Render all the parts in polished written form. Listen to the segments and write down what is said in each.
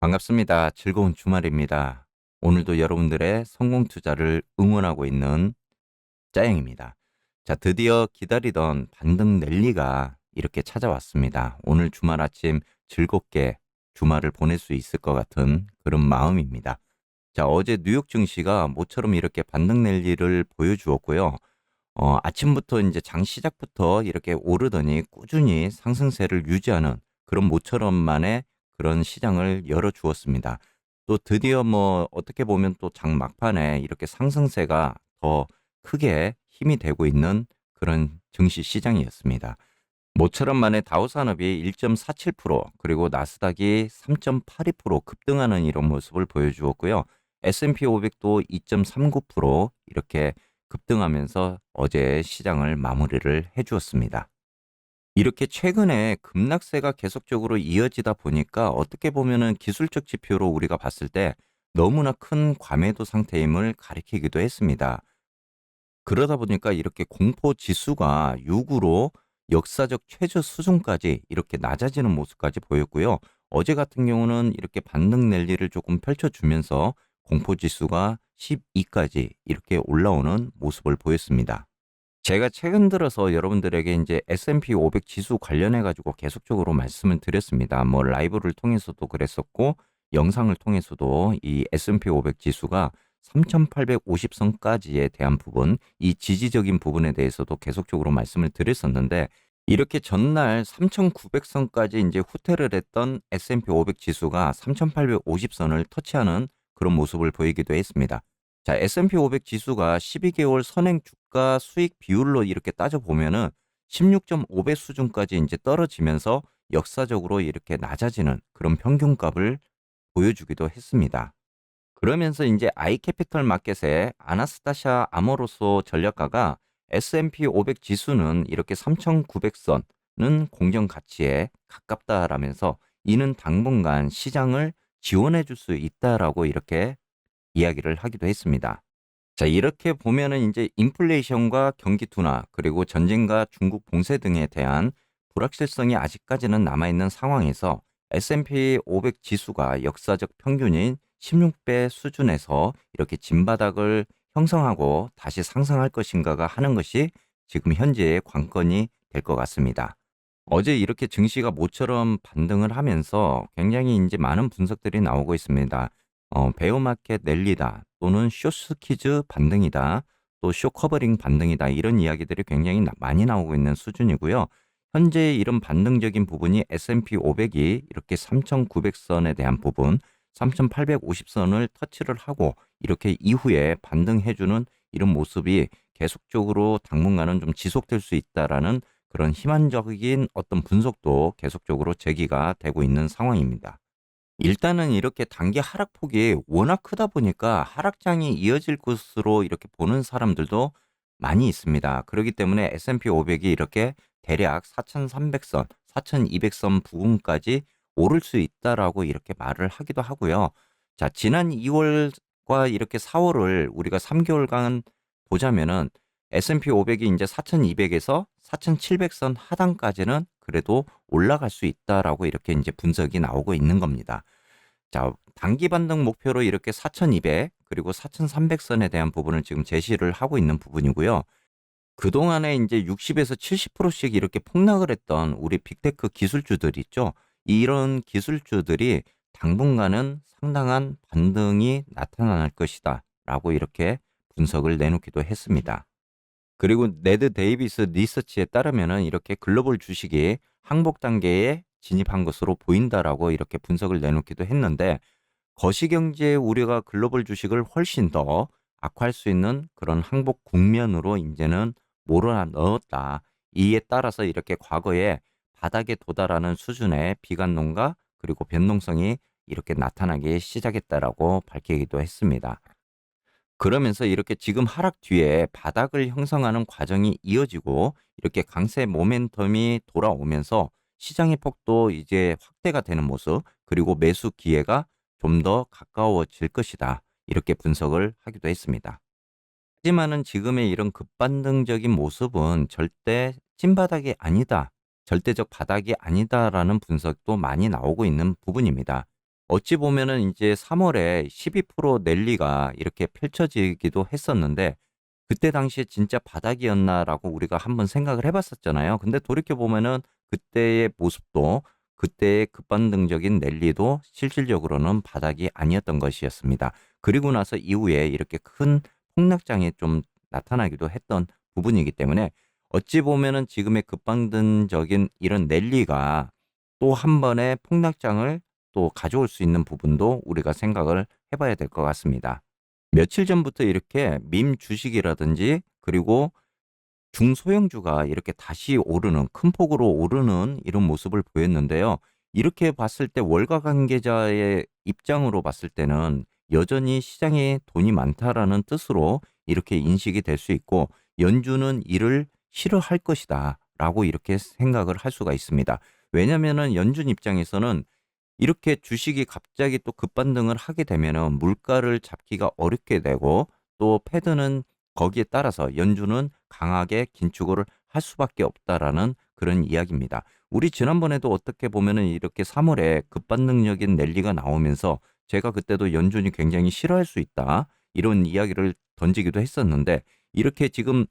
반갑습니다. 즐거운 주말입니다. 오늘도 여러분들의 성공 투자를 응원하고 있는 짜영입니다. 자, 드디어 기다리던 반등 랠리가 이렇게 찾아왔습니다. 오늘 주말 아침 즐겁게 주말을 보낼 수 있을 것 같은 그런 마음입니다. 자, 어제 뉴욕 증시가 모처럼 이렇게 반등 랠리를 보여주었고요. 아침부터 이제 장 시작부터 이렇게 오르더니 꾸준히 상승세를 유지하는 그런 모처럼만의 그런 시장을 열어주었습니다. 또 드디어 뭐 어떻게 보면 또 장 막판에 이렇게 상승세가 더 크게 힘이 되고 있는 그런 증시 시장이었습니다. 모처럼 만에 다우산업이 1.47% 그리고 나스닥이 3.82% 급등하는 이런 모습을 보여주었고요. S&P 500도 2.39% 이렇게 급등하면서 어제 시장을 마무리를 해주었습니다. 이렇게 최근에 급락세가 계속적으로 이어지다 보니까 어떻게 보면은 기술적 지표로 우리가 봤을 때 너무나 큰 과매도 상태임을 가리키기도 했습니다. 그러다 보니까 이렇게 공포 지수가 6으로 역사적 최저 수준까지 이렇게 낮아지는 모습까지 보였고요. 어제 같은 경우는 이렇게 반등 랠리를 조금 펼쳐주면서 공포 지수가 12까지 이렇게 올라오는 모습을 보였습니다. 제가 최근 들어서 여러분들에게 이제 S&P 500 지수 관련해 가지고 계속적으로 말씀을 드렸습니다. 뭐 라이브를 통해서도 그랬었고 영상을 통해서도 이 S&P 500 지수가 3,850선까지에 대한 부분, 이 지지적인 부분에 대해서도 계속적으로 말씀을 드렸었는데 이렇게 전날 3,900선까지 이제 후퇴를 했던 S&P 500 지수가 3,850선을 터치하는 그런 모습을 보이기도 했습니다. 자, S&P 500 지수가 12개월 선행 주가 수익 비율로 이렇게 따져보면은 16.5배 수준까지 이제 떨어지면서 역사적으로 이렇게 낮아지는 그런 평균값을 보여주기도 했습니다. 그러면서 이제 아이캐피털 마켓의 아나스타샤 아모로소 전략가가 S&P 500 지수는 이렇게 3,900선은 공정 가치에 가깝다라면서 이는 당분간 시장을 지원해 줄 수 있다라고 이렇게 이야기를 하기도 했습니다. 자, 이렇게 보면은 이제 인플레이션과 경기 둔화 그리고 전쟁과 중국 봉쇄 등에 대한 불확실성이 아직까지는 남아있는 상황에서 S&P 500 지수가 역사적 평균인 16배 수준에서 이렇게 진바닥을 형성하고 다시 상승할 것인가가 하는 것이 지금 현재의 관건이 될 것 같습니다. 어제 이렇게 증시가 모처럼 반등을 하면서 굉장히 이제 많은 분석들이 나오고 있습니다. 베어마켓 랠리다 또는 숏스퀴즈 반등이다 또 숏커버링 반등이다 이런 이야기들이 굉장히 많이 나오고 있는 수준이고요. 현재 이런 반등적인 부분이 S&P 500이 이렇게 3,900선에 대한 부분 3,850선을 터치를 하고 이렇게 이후에 반등해주는 이런 모습이 계속적으로 당분간은 좀 지속될 수 있다라는 그런 희망적인 어떤 분석도 계속적으로 제기가 되고 있는 상황입니다. 일단은 이렇게 단기 하락폭이 워낙 크다 보니까 하락장이 이어질 것으로 이렇게 보는 사람들도 많이 있습니다. 그렇기 때문에 S&P 500이 이렇게 대략 4,300선, 4,200선 부근까지 오를 수 있다라고 이렇게 말을 하기도 하고요. 자, 지난 2월과 이렇게 4월을 우리가 3개월간 보자면은 S&P 500이 이제 4,200에서 4,700선 하단까지는 그래도 올라갈 수 있다라고 이렇게 이제 분석이 나오고 있는 겁니다. 자, 단기 반등 목표로 이렇게 4,200 그리고 4,300선에 대한 부분을 지금 제시를 하고 있는 부분이고요. 그동안에 이제 60에서 70%씩 이렇게 폭락을 했던 우리 빅테크 기술주들 있죠. 이런 기술주들이 당분간은 상당한 반등이 나타날 것이다. 라고 이렇게 분석을 내놓기도 했습니다. 그리고 네드 데이비스 리서치에 따르면은 이렇게 글로벌 주식이 항복 단계에 진입한 것으로 보인다라고 이렇게 분석을 내놓기도 했는데 거시경제의 우려가 글로벌 주식을 훨씬 더 악화할 수 있는 그런 항복 국면으로 이제는 몰아넣었다. 이에 따라서 이렇게 과거에 바닥에 도달하는 수준의 비관론과 그리고 변동성이 이렇게 나타나기 시작했다라고 밝히기도 했습니다. 그러면서 이렇게 지금 하락 뒤에 바닥을 형성하는 과정이 이어지고 이렇게 강세 모멘텀이 돌아오면서 시장의 폭도 이제 확대가 되는 모습 그리고 매수 기회가 좀 더 가까워질 것이다. 이렇게 분석을 하기도 했습니다. 하지만은 지금의 이런 급반등적인 모습은 절대 찐바닥이 아니다. 절대적 바닥이 아니다라는 분석도 많이 나오고 있는 부분입니다. 어찌 보면은 이제 3월에 12% 랠리가 이렇게 펼쳐지기도 했었는데 그때 당시에 진짜 바닥이었나라고 우리가 한번 생각을 해봤었잖아요. 근데 돌이켜 보면은 그때의 모습도 그때의 급반등적인 랠리도 실질적으로는 바닥이 아니었던 것이었습니다. 그리고 나서 이후에 이렇게 큰 폭락장이 좀 나타나기도 했던 부분이기 때문에 어찌 보면은 지금의 급반등적인 이런 랠리가 또 한 번의 폭락장을 또 가져올 수 있는 부분도 우리가 생각을 해봐야 될 것 같습니다. 며칠 전부터 이렇게 밈 주식이라든지 그리고 중소형주가 이렇게 다시 오르는 큰 폭으로 오르는 이런 모습을 보였는데요. 이렇게 봤을 때 월가 관계자의 입장으로 봤을 때는 여전히 시장에 돈이 많다라는 뜻으로 이렇게 인식이 될 수 있고 연준은 이를 싫어할 것이다 라고 이렇게 생각을 할 수가 있습니다. 왜냐하면 연준 입장에서는 이렇게 주식이 갑자기 또 급반등을 하게 되면은 물가를 잡기가 어렵게 되고 또 패드는 거기에 따라서 연준은 강하게 긴축을 할 수밖에 없다라는 그런 이야기입니다. 우리 지난번에도 어떻게 보면은 이렇게 3월에 급반등적인 랠리가 나오면서 제가 그때도 연준이 굉장히 싫어할 수 있다 이런 이야기를 던지기도 했었는데 이렇게 지금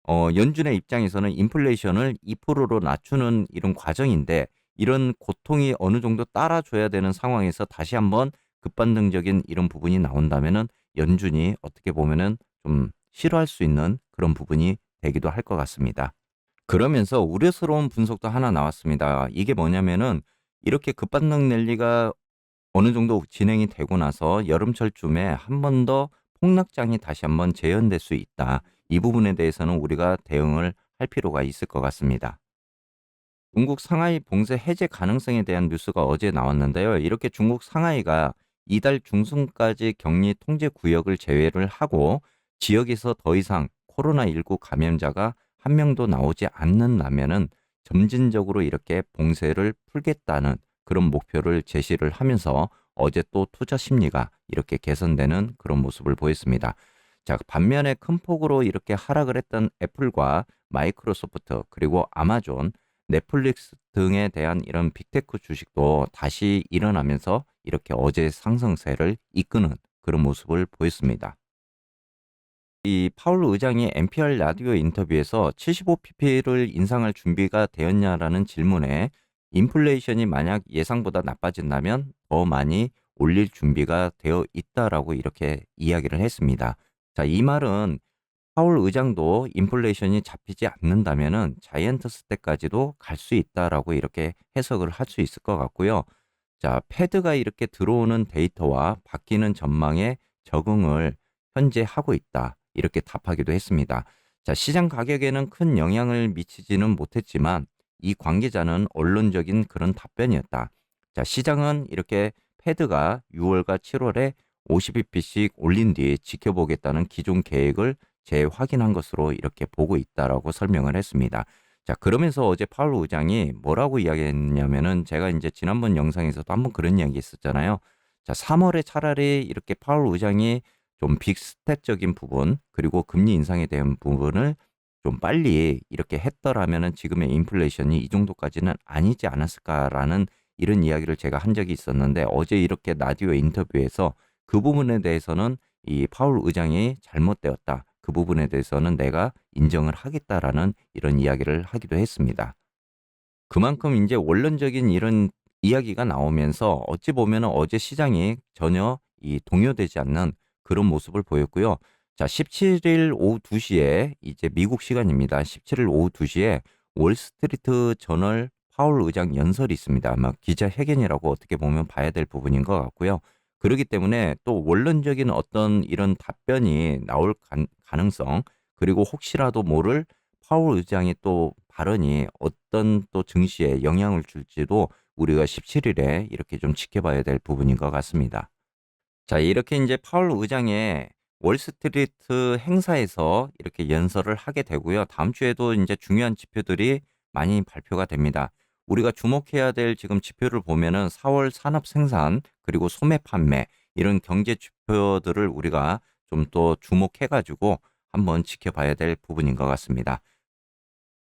연준의 입장에서는 인플레이션을 2%로 낮추는 이런 과정인데 이런 고통이 어느 정도 따라줘야 되는 상황에서 다시 한번 급반등적인 이런 부분이 나온다면은 연준이 어떻게 보면은 좀 싫어할 수 있는 그런 부분이 되기도 할 것 같습니다. 그러면서 우려스러운 분석도 하나 나왔습니다. 이게 뭐냐면은 이렇게 급반등 랠리가 어느 정도 진행이 되고 나서 여름철쯤에 한 번 더 폭락장이 다시 한번 재현될 수 있다. 이 부분에 대해서는 우리가 대응을 할 필요가 있을 것 같습니다. 중국 상하이 봉쇄 해제 가능성에 대한 뉴스가 어제 나왔는데요. 이렇게 중국 상하이가 이달 중순까지 격리 통제 구역을 제외를 하고 지역에서 더 이상 코로나19 감염자가 한 명도 나오지 않는다면은 점진적으로 이렇게 봉쇄를 풀겠다는 그런 목표를 제시를 하면서 어제 또 투자 심리가 이렇게 개선되는 그런 모습을 보였습니다. 자, 반면에 큰 폭으로 이렇게 하락을 했던 애플과 마이크로소프트 그리고 아마존 넷플릭스 등에 대한 이런 빅테크 주식도 다시 일어나면서 이렇게 어제 상승세를 이끄는 그런 모습을 보였습니다. 이 파월 의장이 NPR 라디오 인터뷰에서 75pp를 인상할 준비가 되었냐라는 질문에 인플레이션이 만약 예상보다 나빠진다면 더 많이 올릴 준비가 되어 있다라고 이렇게 이야기를 했습니다. 자, 이 말은 파월 의장도 인플레이션이 잡히지 않는다면은 자이언트스 때까지도 갈 수 있다라고 이렇게 해석을 할 수 있을 것 같고요. 자, 패드가 이렇게 들어오는 데이터와 바뀌는 전망에 적응을 현재 하고 있다. 이렇게 답하기도 했습니다. 자, 시장 가격에는 큰 영향을 미치지는 못했지만 이 관계자는 언론적인 그런 답변이었다. 자, 시장은 이렇게 패드가 6월과 7월에 50bp씩 올린 뒤 지켜보겠다는 기존 계획을 재확인한 것으로 이렇게 보고 있다라고 설명을 했습니다. 자, 그러면서 어제 파월 의장이 뭐라고 이야기했냐면은 제가 이제 지난번 영상에서도 한번 그런 이야기 했었잖아요. 자, 3월에 차라리 이렇게 파월 의장이 좀 빅스텝적인 부분 그리고 금리 인상에 대한 부분을 좀 빨리 이렇게 했더라면은 지금의 인플레이션이 이 정도까지는 아니지 않았을까라는 이런 이야기를 제가 한 적이 있었는데 어제 이렇게 라디오 인터뷰에서 그 부분에 대해서는 이 파월 의장이 잘못되었다. 그 부분에 대해서는 내가 인정을 하겠다라는 이런 이야기를 하기도 했습니다. 그만큼 이제 원론적인 이런 이야기가 나오면서 어찌 보면 어제 시장이 전혀 이 동요되지 않는 그런 모습을 보였고요. 자, 17일 오후 2시에 이제 미국 시간입니다. 17일 오후 2시에 월스트리트 저널 파월 의장 연설이 있습니다. 아마 기자회견이라고 어떻게 보면 봐야 될 부분인 것 같고요. 그렇기 때문에 또 원론적인 어떤 이런 답변이 나올 가능성 그리고 혹시라도 모를 파월 의장의 또 발언이 어떤 또 증시에 영향을 줄지도 우리가 17일에 이렇게 좀 지켜봐야 될 부분인 것 같습니다. 자, 이렇게 이제 파월 의장의 월스트리트 행사에서 이렇게 연설을 하게 되고요. 다음 주에도 이제 중요한 지표들이 많이 발표가 됩니다. 우리가 주목해야 될 지금 지표를 보면은 4월 산업 생산 그리고 소매 판매 이런 경제 지표들을 우리가 좀 또 주목해 가지고 한번 지켜봐야 될 부분인 것 같습니다.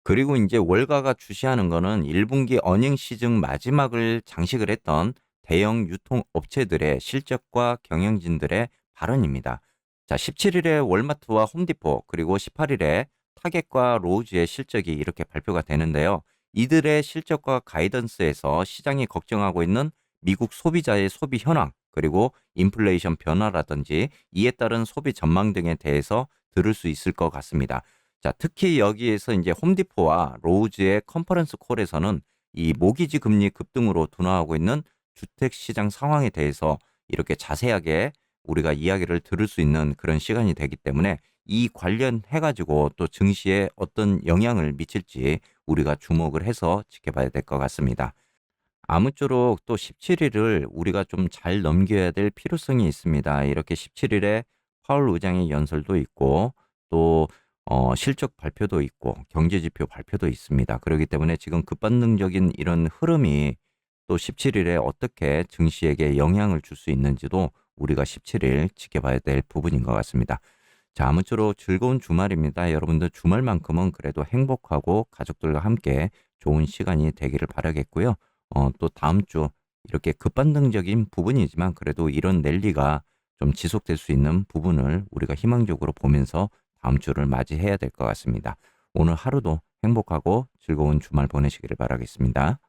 그리고 이제 월가가 주시하는 거는 1분기 어닝 시즌 마지막을 장식을 했던 대형 유통업체들의 실적과 경영진들의 발언입니다. 자, 17일에 월마트와 홈디포 그리고 18일에 타겟과 로즈의 실적이 이렇게 발표가 되는데요. 이들의 실적과 가이던스에서 시장이 걱정하고 있는 미국 소비자의 소비 현황 그리고 인플레이션 변화라든지 이에 따른 소비 전망 등에 대해서 들을 수 있을 것 같습니다. 자, 특히 여기에서 이제 홈디포와 로즈의 컨퍼런스 콜에서는 이 모기지 금리 급등으로 둔화하고 있는 주택 시장 상황에 대해서 이렇게 자세하게 우리가 이야기를 들을 수 있는 그런 시간이 되기 때문에 이 관련해 가지고 또 증시에 어떤 영향을 미칠지 우리가 주목을 해서 지켜봐야 될 것 같습니다. 아무쪼록 또 17일을 우리가 좀 잘 넘겨야 될 필요성이 있습니다. 이렇게 17일에 파월 의장의 연설도 있고 또 실적 발표도 있고 경제 지표 발표도 있습니다. 그렇기 때문에 지금 급반등적인 이런 흐름이 또 17일에 어떻게 증시에게 영향을 줄 수 있는지도 우리가 17일 지켜봐야 될 부분인 것 같습니다. 자, 아무쪼록 즐거운 주말입니다. 여러분들 주말만큼은 그래도 행복하고 가족들과 함께 좋은 시간이 되기를 바라겠고요. 또 다음 주 이렇게 급반등적인 부분이지만 그래도 이런 랠리가 좀 지속될 수 있는 부분을 우리가 희망적으로 보면서 다음 주를 맞이해야 될 것 같습니다. 오늘 하루도 행복하고 즐거운 주말 보내시기를 바라겠습니다.